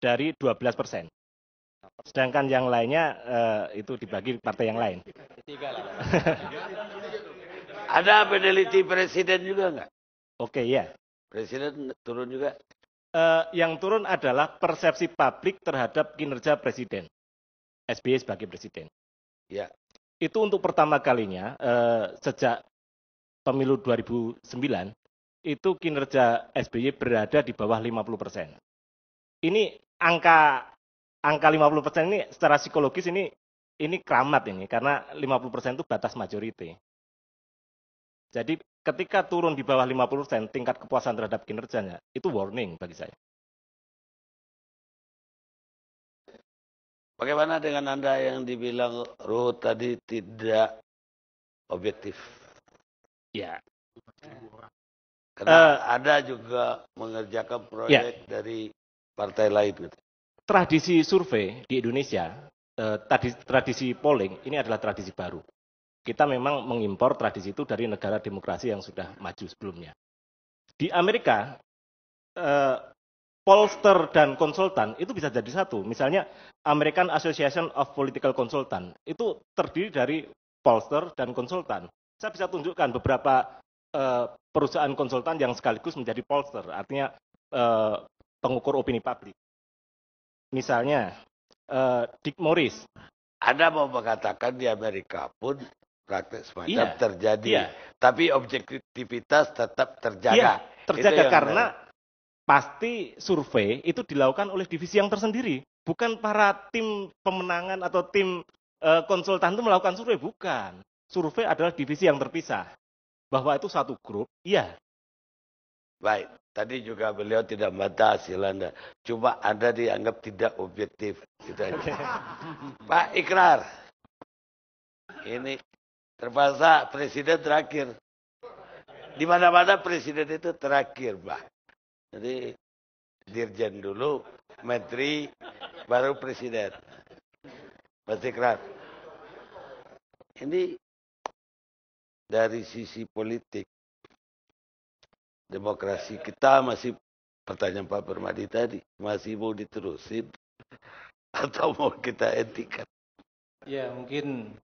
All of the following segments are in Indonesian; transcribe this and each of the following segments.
dari 12%. Sedangkan yang lainnya itu dibagi partai yang lain. Ada peneliti presiden juga nggak? Oke, ya. Presiden turun juga? Yang turun adalah persepsi publik terhadap kinerja presiden. SBY sebagai presiden. Ya. Itu untuk pertama kalinya sejak pemilu 2009, itu kinerja SBY berada di bawah 50%. Ini angka 50% ini secara psikologis ini keramat ini, karena 50% itu batas majority. Jadi ketika turun di bawah 50%, tingkat kepuasan terhadap kinerjanya, itu warning bagi saya. Bagaimana dengan Anda yang dibilang Ruhut tadi tidak objektif? Ya. Karena ada juga mengerjakan proyek dari partai lain. Tradisi survei di Indonesia, tradisi polling, ini adalah tradisi baru. Kita memang mengimpor tradisi itu dari negara demokrasi yang sudah maju sebelumnya. Di Amerika, pollster dan konsultan itu bisa jadi satu. Misalnya American Association of Political Consultant itu terdiri dari pollster dan konsultan. Saya bisa tunjukkan beberapa perusahaan konsultan yang sekaligus menjadi pollster, artinya pengukur opini publik. Misalnya Dick Morris. Anda mau mengatakan di Amerika pun praktek semacam terjadi, tapi objektivitas tetap terjaga. Iya, terjaga karena pasti survei itu dilakukan oleh divisi yang tersendiri, bukan para tim pemenangan atau tim konsultan itu melakukan survei, bukan. Survei adalah divisi yang terpisah. Bahwa itu satu grup, iya. Baik, tadi juga beliau tidak membantah hasil Anda. Cuma Anda dianggap tidak objektif. Gitu aja. Pak Ikrar, ini terpaksa presiden terakhir. Di mana-mana presiden itu terakhir, Pak. Jadi dirjen dulu, menteri, baru presiden. Pak Ikrar, ini dari sisi politik, demokrasi kita masih, pertanyaan Pak Permadi tadi, masih mau diterusin atau mau kita hentikan? Ya, mungkin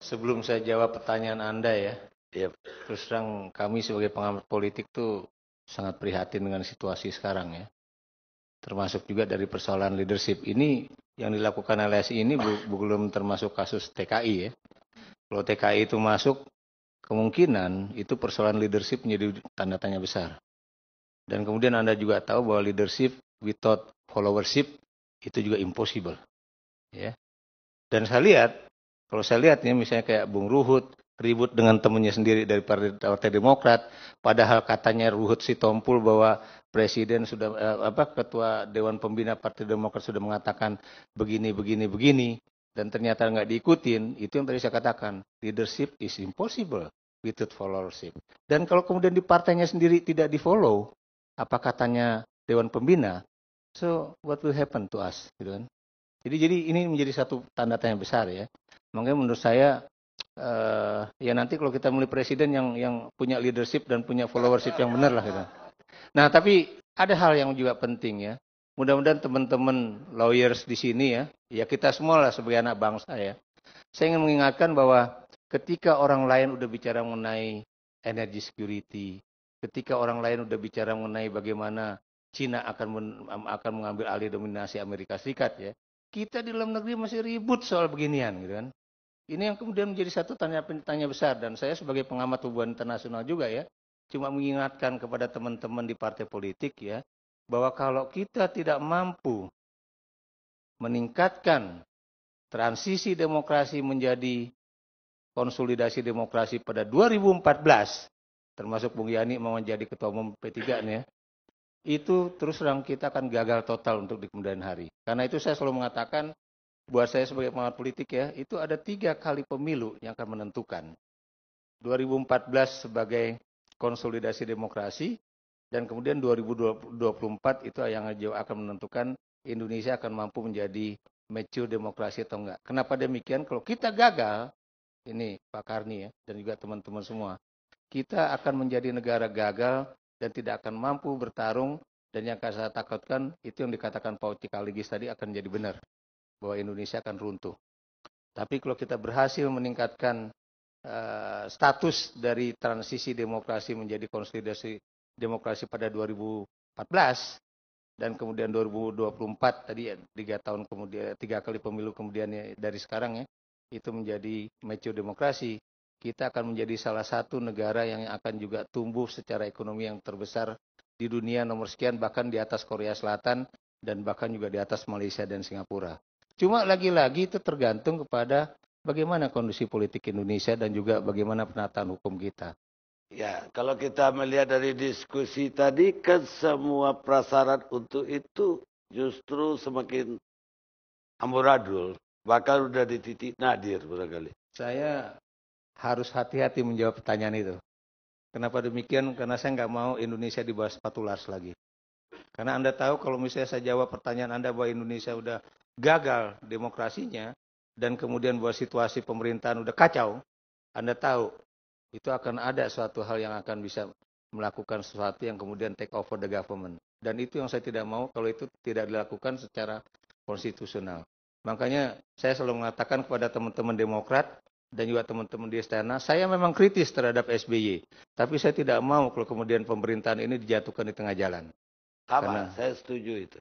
sebelum saya jawab pertanyaan Anda ya, terus terang kami sebagai pengamat politik tuh sangat prihatin dengan situasi sekarang ya. Termasuk juga dari persoalan leadership. Ini yang dilakukan LSI ini belum termasuk kasus TKI ya. Kalau TKI itu masuk, kemungkinan itu persoalan leadership menjadi tanda tanya besar. Dan kemudian Anda juga tahu bahwa leadership without followership itu juga impossible. Ya. Dan kalau saya lihat ya, misalnya kayak Bung Ruhut ribut dengan temannya sendiri dari Partai Demokrat, padahal katanya Ruhut Sitompul bahwa Presiden sudah Ketua Dewan Pembina Partai Demokrat sudah mengatakan begini, dan ternyata nggak diikutin. Itu yang tadi saya katakan, leadership is impossible without followership. Dan kalau kemudian di partainya sendiri tidak di follow, apa katanya Dewan Pembina, so what will happen to us, gitu kan? Jadi ini menjadi satu tanda tanya besar ya. Makanya menurut saya ya nanti kalau kita milih presiden yang punya leadership dan punya followership yang benar lah gitu. Nah, tapi ada hal yang juga penting ya. Mudah-mudahan teman-teman lawyers di sini ya kita semua lah sebagai anak bangsa ya. Saya ingin mengingatkan bahwa ketika orang lain udah bicara mengenai energy security, ketika orang lain udah bicara mengenai bagaimana Cina akan mengambil alih dominasi Amerika Serikat ya, kita di dalam negeri masih ribut soal beginian gitu kan. Ini yang kemudian menjadi satu tanya besar, dan saya sebagai pengamat hubungan internasional juga ya, cuma mengingatkan kepada teman-teman di partai politik ya, bahwa kalau kita tidak mampu meningkatkan transisi demokrasi menjadi konsolidasi demokrasi pada 2014, termasuk Bung Yani mau menjadi ketua umum P3 nih ya, itu terus terang kita akan gagal total untuk di kemudian hari. Karena itu saya selalu mengatakan, buat saya sebagai pengamat politik ya, itu ada 3 kali pemilu yang akan menentukan. 2014 sebagai konsolidasi demokrasi, dan kemudian 2024 itu yang akan menentukan Indonesia akan mampu menjadi mature demokrasi atau enggak. Kenapa demikian? Kalau kita gagal, ini Pak Karni ya, dan juga teman-teman semua, kita akan menjadi negara gagal dan tidak akan mampu bertarung Dan yang saya takutkan itu yang dikatakan Pak Cikaligis tadi akan jadi benar, bahwa Indonesia akan runtuh. Tapi kalau kita berhasil meningkatkan status dari transisi demokrasi menjadi konsolidasi demokrasi pada 2014 dan kemudian 2024 tadi 3 tahun kemudian, 3 kali pemilu kemudian dari sekarang ya, itu menjadi mature demokrasi, kita akan menjadi salah satu negara yang akan juga tumbuh secara ekonomi yang terbesar di dunia, nomor sekian, bahkan di atas Korea Selatan dan bahkan juga di atas Malaysia dan Singapura. Cuma lagi-lagi itu tergantung kepada bagaimana kondisi politik Indonesia dan juga bagaimana penataan hukum kita. Ya, kalau kita melihat dari diskusi tadi kan semua prasyarat untuk itu justru semakin amburadul. Bahkan udah di titik nadir barangkali. Saya harus hati-hati menjawab pertanyaan itu. Kenapa demikian? Karena saya nggak mau Indonesia di bawah sepatu Lars lagi. Karena Anda tahu kalau misalnya saya jawab pertanyaan Anda bahwa Indonesia udah gagal demokrasinya dan kemudian bahwa situasi pemerintahan udah kacau, Anda tahu itu akan ada suatu hal yang akan bisa melakukan sesuatu yang kemudian take over the government. Dan itu yang saya tidak mau kalau itu tidak dilakukan secara konstitusional. Makanya saya selalu mengatakan kepada teman-teman Demokrat dan juga teman-teman di istana, saya memang kritis terhadap SBY. Tapi saya tidak mau kalau kemudian pemerintahan ini dijatuhkan di tengah jalan. Karena saya setuju itu.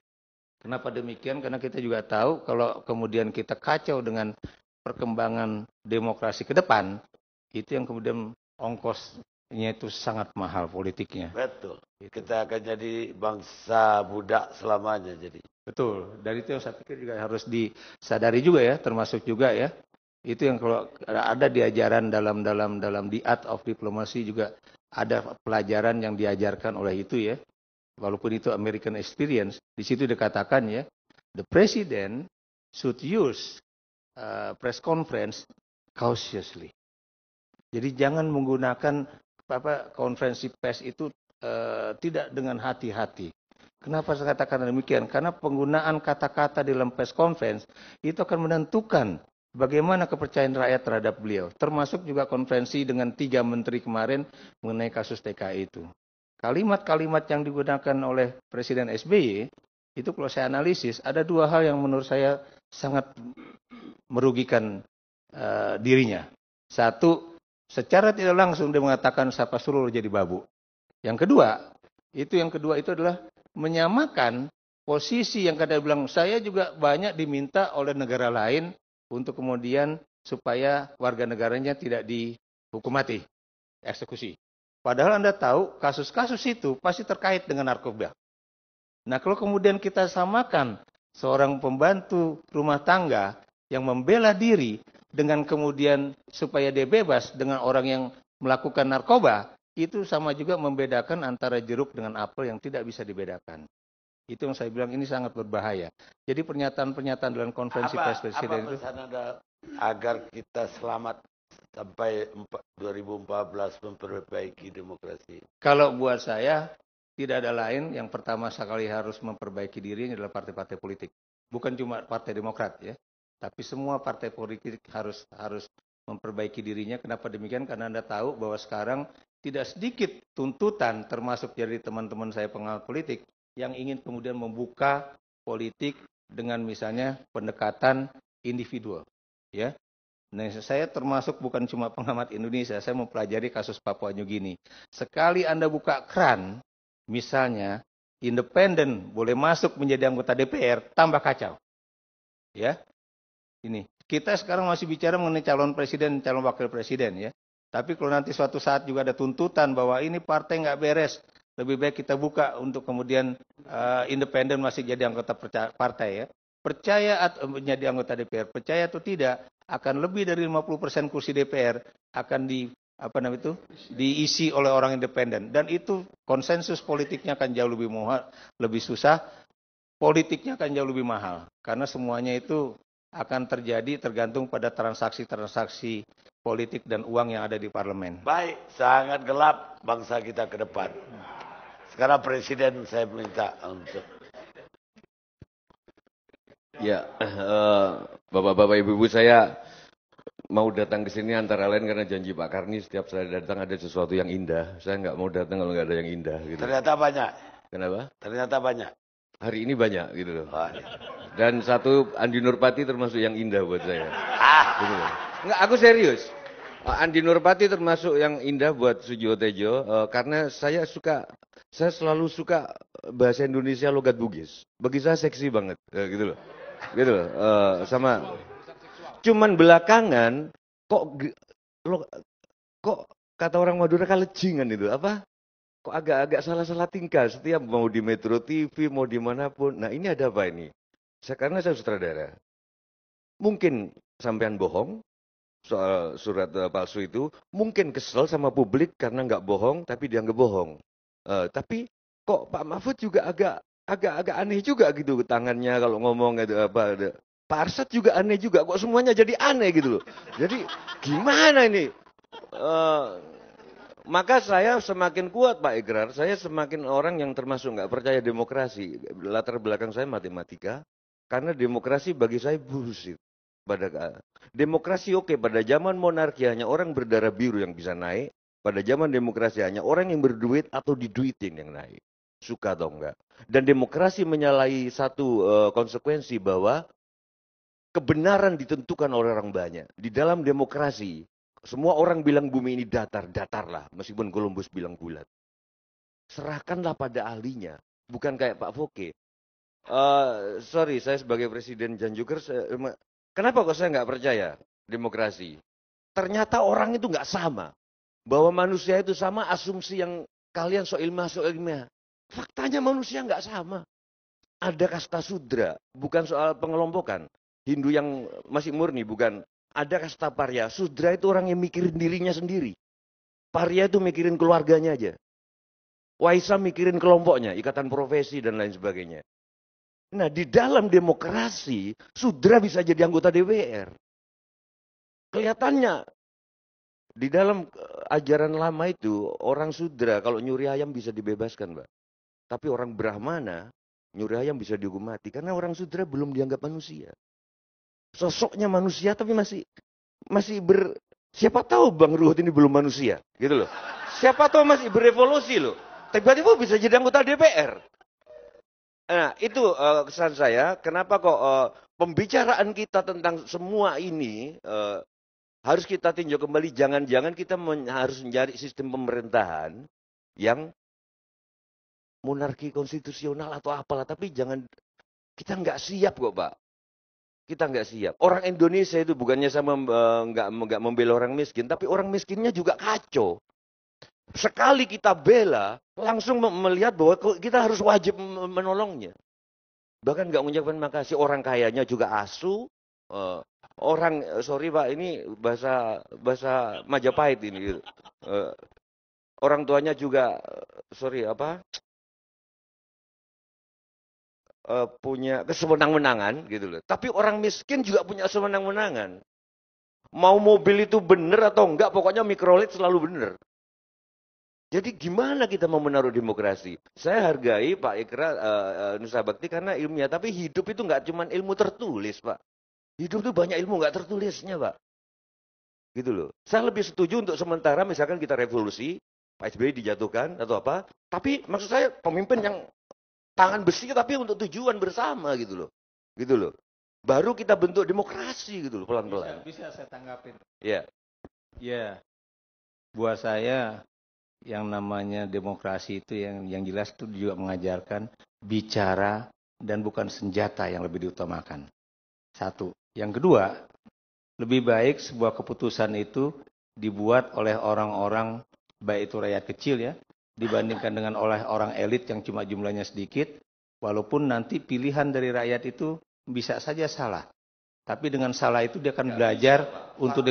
Kenapa demikian? Karena kita juga tahu kalau kemudian kita kacau dengan perkembangan demokrasi ke depan, itu yang kemudian ongkosnya itu sangat mahal politiknya. Betul. Kita akan jadi bangsa budak selamanya jadi. Betul. Dan itu yang saya pikir juga harus disadari juga ya, termasuk juga ya. Itu yang kalau ada di ajaran dalam The Art of Diplomacy juga ada pelajaran yang diajarkan oleh itu ya. Walaupun itu American experience, di situ dikatakan ya, the president should use press conference cautiously. Jadi jangan menggunakan konferensi pers itu tidak dengan hati-hati. Kenapa saya katakan demikian? Karena penggunaan kata-kata dalam press conference itu akan menentukan bagaimana kepercayaan rakyat terhadap beliau. Termasuk juga konferensi dengan 3 menteri kemarin mengenai kasus TKI itu. Kalimat-kalimat yang digunakan oleh Presiden SBY itu kalau saya analisis ada 2 hal yang menurut saya sangat merugikan dirinya. Satu, secara tidak langsung dia mengatakan siapa suruh jadi babu. Yang kedua itu adalah menyamakan posisi yang kadang bilang saya juga banyak diminta oleh negara lain untuk kemudian supaya warga negaranya tidak dihukum mati, eksekusi. Padahal Anda tahu kasus-kasus itu pasti terkait dengan narkoba. Nah kalau kemudian kita samakan seorang pembantu rumah tangga yang membela diri dengan kemudian supaya dia bebas dengan orang yang melakukan narkoba, itu sama juga membedakan antara jeruk dengan apel yang tidak bisa dibedakan. Itu yang saya bilang ini sangat berbahaya. Jadi pernyataan-pernyataan dalam konferensi pers presiden itu. Apa pesan Anda agar kita selamat sampai 2014 memperbaiki demokrasi? Kalau buat saya tidak ada lain. Yang pertama sekali harus memperbaiki diri adalah partai-partai politik. Bukan cuma Partai Demokrat ya, tapi semua partai politik harus memperbaiki dirinya. Kenapa demikian? Karena Anda tahu bahwa sekarang tidak sedikit tuntutan termasuk dari teman-teman saya pengamat politik yang ingin kemudian membuka politik dengan misalnya pendekatan individual. Ya, nah, saya termasuk bukan cuma pengamat Indonesia, saya mempelajari kasus Papua New Guinea. Sekali Anda buka keran, misalnya independen boleh masuk menjadi anggota DPR, tambah kacau. Ya, ini kita sekarang masih bicara mengenai calon presiden, calon wakil presiden ya. Tapi kalau nanti suatu saat juga ada tuntutan bahwa ini partai nggak beres, lebih baik kita buka untuk kemudian independen masih jadi anggota partai ya. Percaya atau menjadi anggota DPR, percaya atau tidak, akan lebih dari 50% kursi DPR akan diisi oleh orang independen. Dan itu konsensus politiknya akan jauh lebih susah, politiknya akan jauh lebih mahal. Karena semuanya itu akan terjadi tergantung pada transaksi-transaksi politik dan uang yang ada di parlemen. Baik, sangat gelap bangsa kita ke depan. Sekarang Presiden saya minta untuk. Ya, Bapak-bapak, Ibu-ibu, saya mau datang ke sini antara lain karena janji Pak Karni setiap saya datang ada sesuatu yang indah. Saya nggak mau datang kalau nggak ada yang indah. Gitu. Ternyata banyak. Kenapa? Ternyata banyak. Hari ini banyak gitu loh. Banyak. Dan satu Andi Nurpati termasuk yang indah buat saya. Gitu loh. Enggak, aku serius. Andi Nurpati termasuk yang indah buat Sujiwo Tejo karena saya selalu suka bahasa Indonesia logat Bugis. Bagi saya seksi banget, gitu loh. Gitu loh. Sama cuman belakangan kok kata orang Madura kalejingan itu apa? Kok agak-agak salah-salah tingkah setiap mau di Metro TV, mau dimanapun. Nah ini ada apa ini? Karena saya sutradara. Mungkin sampean bohong soal surat palsu itu. Mungkin kesel sama publik karena nggak bohong, tapi dianggap bohong. Tapi kok Pak Mahfud juga agak aneh juga gitu tangannya kalau ngomong gitu apa. Pak Arsyad juga aneh juga. Kok semuanya jadi aneh gitu loh. Jadi gimana ini? Maka saya semakin kuat Pak Ikrar, saya semakin orang yang termasuk nggak percaya demokrasi. Latar belakang saya matematika, karena demokrasi bagi saya bullshit. Demokrasi oke, pada zaman monarki hanya orang berdarah biru yang bisa naik, pada zaman demokrasi hanya orang yang berduit atau diduitin yang naik. Suka atau enggak. Dan demokrasi menyalahi satu konsekuensi bahwa kebenaran ditentukan oleh orang banyak. Di dalam demokrasi, semua orang bilang bumi ini datarlah, meskipun Columbus bilang bulat. Serahkanlah pada ahlinya, bukan kayak Pak Foke. Sorry, saya sebagai Presiden Janjuker, kenapa kok saya nggak percaya demokrasi? Ternyata orang itu nggak sama. Bahwa manusia itu sama, asumsi yang kalian so ilmiah. Faktanya manusia nggak sama. Ada kasta sudra, bukan soal pengelompokan. Hindu yang masih murni, bukan. Ada kasta parya. Sudra itu orang yang mikirin dirinya sendiri. Parya itu mikirin keluarganya aja. Waisa mikirin kelompoknya, ikatan profesi dan lain sebagainya. Nah, di dalam demokrasi, sudra bisa jadi anggota DPR. Kelihatannya, di dalam ajaran lama itu, orang sudra kalau nyuri ayam bisa dibebaskan, Mbak. Tapi orang Brahmana, nyuri ayam bisa dihukum mati. Karena orang sudra belum dianggap manusia. Sosoknya manusia tapi masih siapa tahu Bang Ruhut ini belum manusia, gitu loh. Siapa tahu masih berevolusi loh. Tiba-tiba bisa jadi anggota DPR. Nah, itu kesan saya. Kenapa kok pembicaraan kita tentang semua ini harus kita tinjau kembali. Jangan-jangan kita harus mencari sistem pemerintahan yang monarki konstitusional atau apalah. Tapi kita nggak siap kok, Pak. Kita nggak siap. Orang Indonesia itu bukannya sama nggak membela orang miskin, tapi orang miskinnya juga kacau. Sekali kita bela, langsung melihat bahwa kita harus wajib menolongnya. Bahkan nggak mengucapkan makasih. Orang kayanya juga asu. Sorry Pak, ini bahasa Majapahit ini. Orang tuanya juga, punya kesewenang-wenangan gitu loh. Tapi orang miskin juga punya kesewenang-wenangan. Mau mobil itu benar atau enggak, pokoknya mikrolit selalu benar. Jadi gimana kita mau menaruh demokrasi? Saya hargai Pak Ikra Nusa Bakti karena ilmiah, tapi hidup itu enggak cuma ilmu tertulis, Pak. Hidup itu banyak ilmu enggak tertulisnya, Pak. Gitu loh. Saya lebih setuju untuk sementara misalkan kita revolusi, Pak SBY dijatuhkan atau apa. Tapi maksud saya pemimpin yang tangan besi tapi untuk tujuan bersama gitu loh. Gitu loh. Baru kita bentuk demokrasi gitu loh pelan-pelan. Bisa saya tanggapin. Iya. Ya. Buat saya yang namanya demokrasi itu yang jelas itu juga mengajarkan bicara dan bukan senjata yang lebih diutamakan. Satu. Yang kedua, lebih baik sebuah keputusan itu dibuat oleh orang-orang baik itu rakyat kecil ya, dibandingkan dengan oleh orang elit yang cuma jumlahnya sedikit, walaupun nanti pilihan dari rakyat itu bisa saja salah. Tapi dengan salah itu dia akan belajar untuk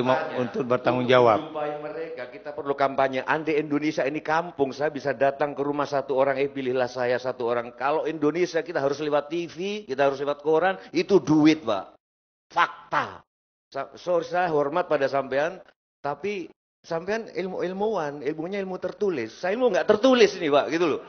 bertanggung jawab. Mereka, kita perlu kampanye. Andai Indonesia ini kampung, saya bisa datang ke rumah satu orang, pilihlah saya satu orang. Kalau Indonesia kita harus lewat TV, kita harus lewat koran, itu duit, Pak. Fakta. Sorry, saya hormat pada sampean, tapi sampean ilmuwan, ilmunya ilmu tertulis. Saya ilmu nggak tertulis ini, Pak, gitu loh.